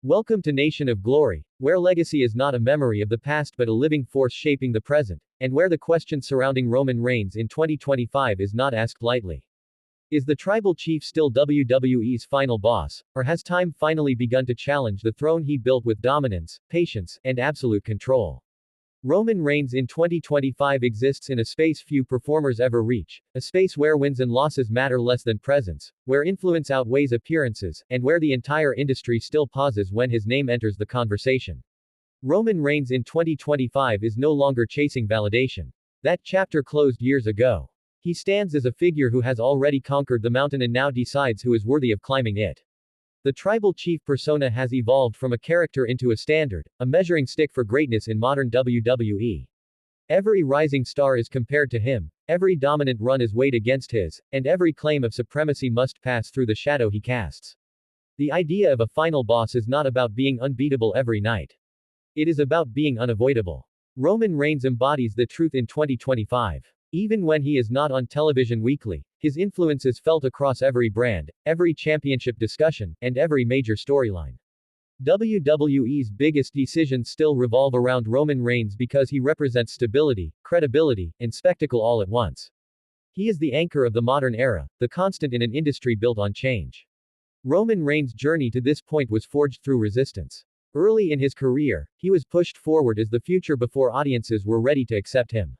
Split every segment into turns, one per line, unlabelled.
Welcome to Nation of Glory, where legacy is not a memory of the past but a living force shaping the present, and where the question surrounding Roman Reigns in 2025 is not asked lightly. Is the tribal chief still WWE's final boss, or has time finally begun to challenge the throne he built with dominance, patience, and absolute control? Roman Reigns in 2025 exists in a space few performers ever reach, a space where wins and losses matter less than presence, where influence outweighs appearances, and where the entire industry still pauses when his name enters the conversation. Roman Reigns in 2025 is no longer chasing validation. That chapter closed years ago. He stands as a figure who has already conquered the mountain and now decides who is worthy of climbing it. The tribal chief persona has evolved from a character into a standard, a measuring stick for greatness in modern WWE. Every rising star is compared to him, every dominant run is weighed against his, and every claim of supremacy must pass through the shadow he casts. The idea of a final boss is not about being unbeatable every night. It is about being unavoidable. Roman Reigns embodies the truth in 2025. Even when he is not on television weekly, his influence is felt across every brand, every championship discussion, and every major storyline. WWE's biggest decisions still revolve around Roman Reigns because he represents stability, credibility, and spectacle all at once. He is the anchor of the modern era, the constant in an industry built on change. Roman Reigns' journey to this point was forged through resistance. Early in his career, he was pushed forward as the future before audiences were ready to accept him.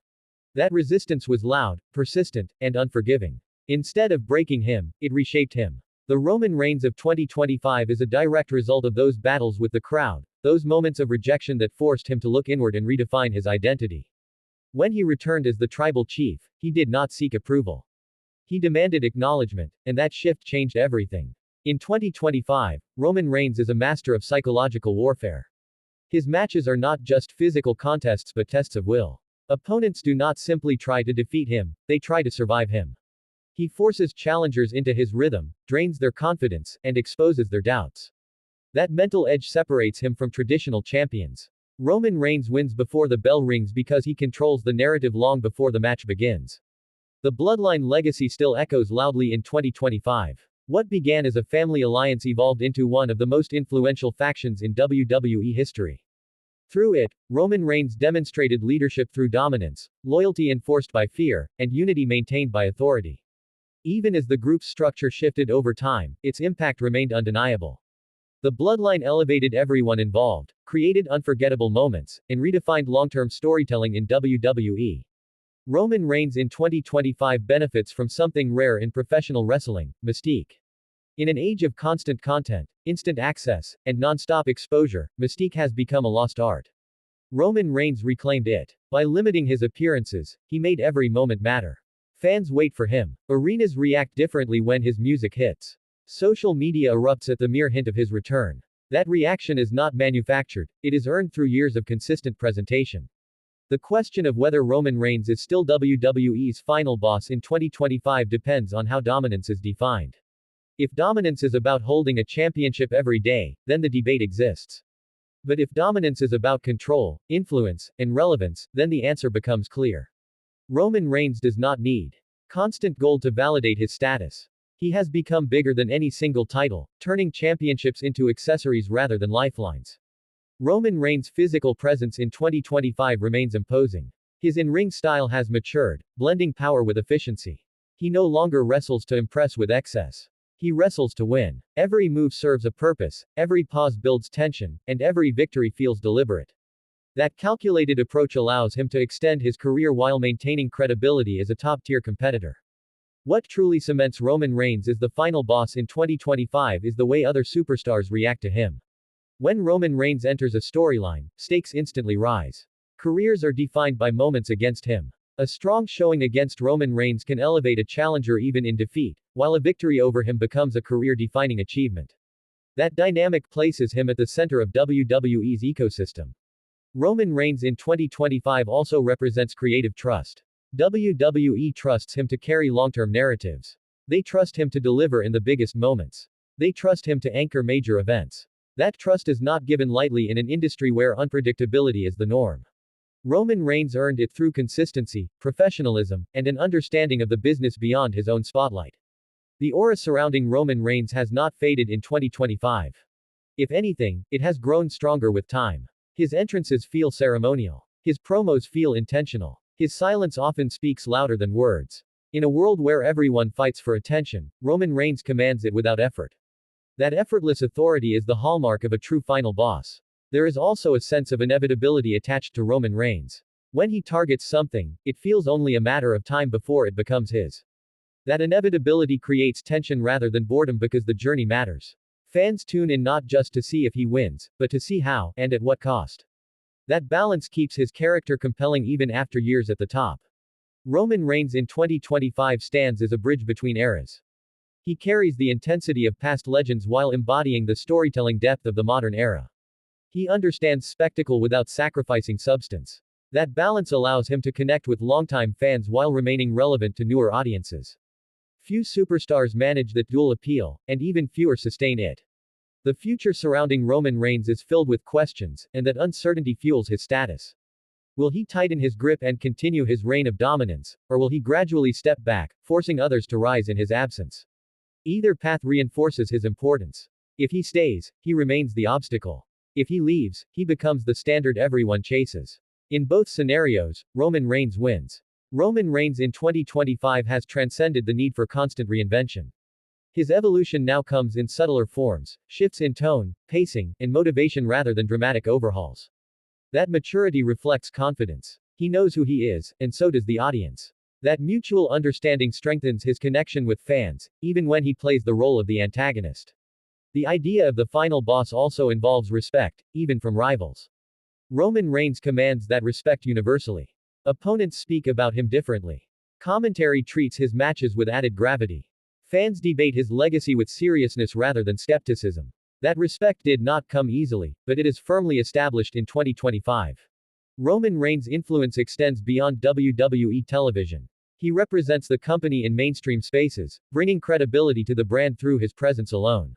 That resistance was loud, persistent, and unforgiving. Instead of breaking him, it reshaped him. The Roman Reigns of 2025 is a direct result of those battles with the crowd, those moments of rejection that forced him to look inward and redefine his identity. When he returned as the tribal chief, he did not seek approval. He demanded acknowledgement, and that shift changed everything. In 2025, Roman Reigns is a master of psychological warfare. His matches are not just physical contests but tests of will. Opponents do not simply try to defeat him, they try to survive him. He forces challengers into his rhythm, drains their confidence, and exposes their doubts. That mental edge separates him from traditional champions. Roman Reigns wins before the bell rings because he controls the narrative long before the match begins. The bloodline legacy still echoes loudly in 2025. What began as a family alliance evolved into one of the most influential factions in WWE history. Through it, Roman Reigns demonstrated leadership through dominance, loyalty enforced by fear, and unity maintained by authority. Even as the group's structure shifted over time, its impact remained undeniable. The bloodline elevated everyone involved, created unforgettable moments, and redefined long-term storytelling in WWE. Roman Reigns in 2025 benefits from something rare in professional wrestling: mystique. In an age of constant content, instant access, and non-stop exposure, mystique has become a lost art. Roman Reigns reclaimed it. By limiting his appearances, he made every moment matter. Fans wait for him. Arenas react differently when his music hits. Social media erupts at the mere hint of his return. That reaction is not manufactured, it is earned through years of consistent presentation. The question of whether Roman Reigns is still WWE's final boss in 2025 depends on how dominance is defined. If dominance is about holding a championship every day, then the debate exists. But if dominance is about control, influence, and relevance, then the answer becomes clear. Roman Reigns does not need constant gold to validate his status. He has become bigger than any single title, turning championships into accessories rather than lifelines. Roman Reigns' physical presence in 2025 remains imposing. His in-ring style has matured, blending power with efficiency. He no longer wrestles to impress with excess. He wrestles to win. Every move serves a purpose, every pause builds tension, and every victory feels deliberate. That calculated approach allows him to extend his career while maintaining credibility as a top-tier competitor. What truly cements Roman Reigns as the final boss in 2025 is the way other superstars react to him. When Roman Reigns enters a storyline, stakes instantly rise. Careers are defined by moments against him. A strong showing against Roman Reigns can elevate a challenger even in defeat, while a victory over him becomes a career-defining achievement. That dynamic places him at the center of WWE's ecosystem. Roman Reigns in 2025 also represents creative trust. WWE trusts him to carry long-term narratives. They trust him to deliver in the biggest moments. They trust him to anchor major events. That trust is not given lightly in an industry where unpredictability is the norm. Roman Reigns earned it through consistency, professionalism, and an understanding of the business beyond his own spotlight. The aura surrounding Roman Reigns has not faded in 2025. If anything, it has grown stronger with time. His entrances feel ceremonial. His promos feel intentional. His silence often speaks louder than words. In a world where everyone fights for attention, Roman Reigns commands it without effort. That effortless authority is the hallmark of a true final boss. There is also a sense of inevitability attached to Roman Reigns. When he targets something, it feels only a matter of time before it becomes his. That inevitability creates tension rather than boredom because the journey matters. Fans tune in not just to see if he wins, but to see how, and at what cost. That balance keeps his character compelling even after years at the top. Roman Reigns in 2025 stands as a bridge between eras. He carries the intensity of past legends while embodying the storytelling depth of the modern era. He understands spectacle without sacrificing substance. That balance allows him to connect with longtime fans while remaining relevant to newer audiences. Few superstars manage that dual appeal, and even fewer sustain it. The future surrounding Roman Reigns is filled with questions, and that uncertainty fuels his status. Will he tighten his grip and continue his reign of dominance, or will he gradually step back, forcing others to rise in his absence? Either path reinforces his importance. If he stays, he remains the obstacle. If he leaves, he becomes the standard everyone chases. In both scenarios, Roman Reigns wins. Roman Reigns in 2025 has transcended the need for constant reinvention. His evolution now comes in subtler forms, shifts in tone, pacing, and motivation rather than dramatic overhauls. That maturity reflects confidence. He knows who he is, and so does the audience. That mutual understanding strengthens his connection with fans, even when he plays the role of the antagonist. The idea of the final boss also involves respect, even from rivals. Roman Reigns commands that respect universally. Opponents speak about him differently. Commentary treats his matches with added gravity. Fans debate his legacy with seriousness rather than skepticism. That respect did not come easily, but it is firmly established in 2025. Roman Reigns' influence extends beyond WWE television. He represents the company in mainstream spaces, bringing credibility to the brand through his presence alone.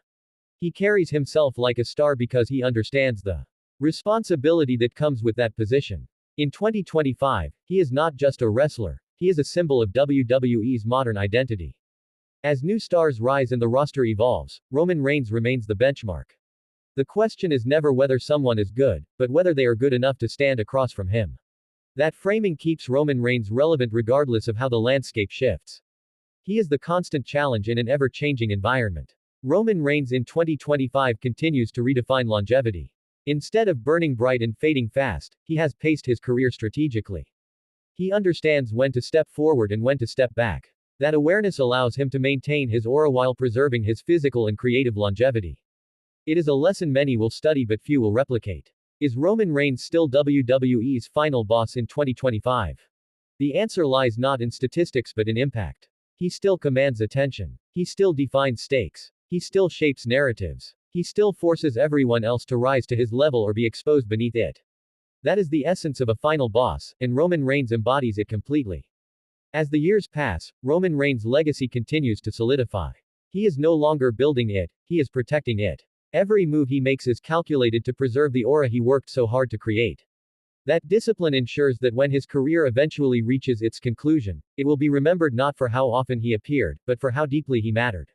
He carries himself like a star because he understands the responsibility that comes with that position. In 2025, he is not just a wrestler, he is a symbol of WWE's modern identity. As new stars rise and the roster evolves, Roman Reigns remains the benchmark. The question is never whether someone is good, but whether they are good enough to stand across from him. That framing keeps Roman Reigns relevant regardless of how the landscape shifts. He is the constant challenge in an ever-changing environment. Roman Reigns in 2025 continues to redefine longevity. Instead of burning bright and fading fast, he has paced his career strategically. He understands when to step forward and when to step back. That awareness allows him to maintain his aura while preserving his physical and creative longevity. It is a lesson many will study but few will replicate. Is Roman Reigns still WWE's final boss in 2025? The answer lies not in statistics but in impact. He still commands attention. He still defines stakes. He still shapes narratives. He still forces everyone else to rise to his level or be exposed beneath it. That is the essence of a final boss, and Roman Reigns embodies it completely. As the years pass, Roman Reigns' legacy continues to solidify. He is no longer building it, he is protecting it. Every move he makes is calculated to preserve the aura he worked so hard to create. That discipline ensures that when his career eventually reaches its conclusion, it will be remembered not for how often he appeared, but for how deeply he mattered.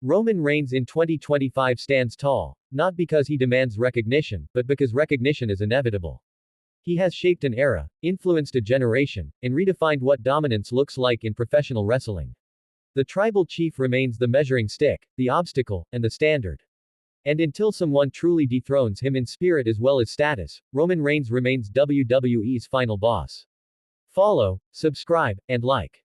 Roman Reigns in 2025 stands tall, not because he demands recognition, but because recognition is inevitable. He has shaped an era, influenced a generation, and redefined what dominance looks like in professional wrestling. The tribal chief remains the measuring stick, the obstacle, and the standard. And until someone truly dethrones him in spirit as well as status, Roman Reigns remains WWE's final boss. Follow, subscribe, and like.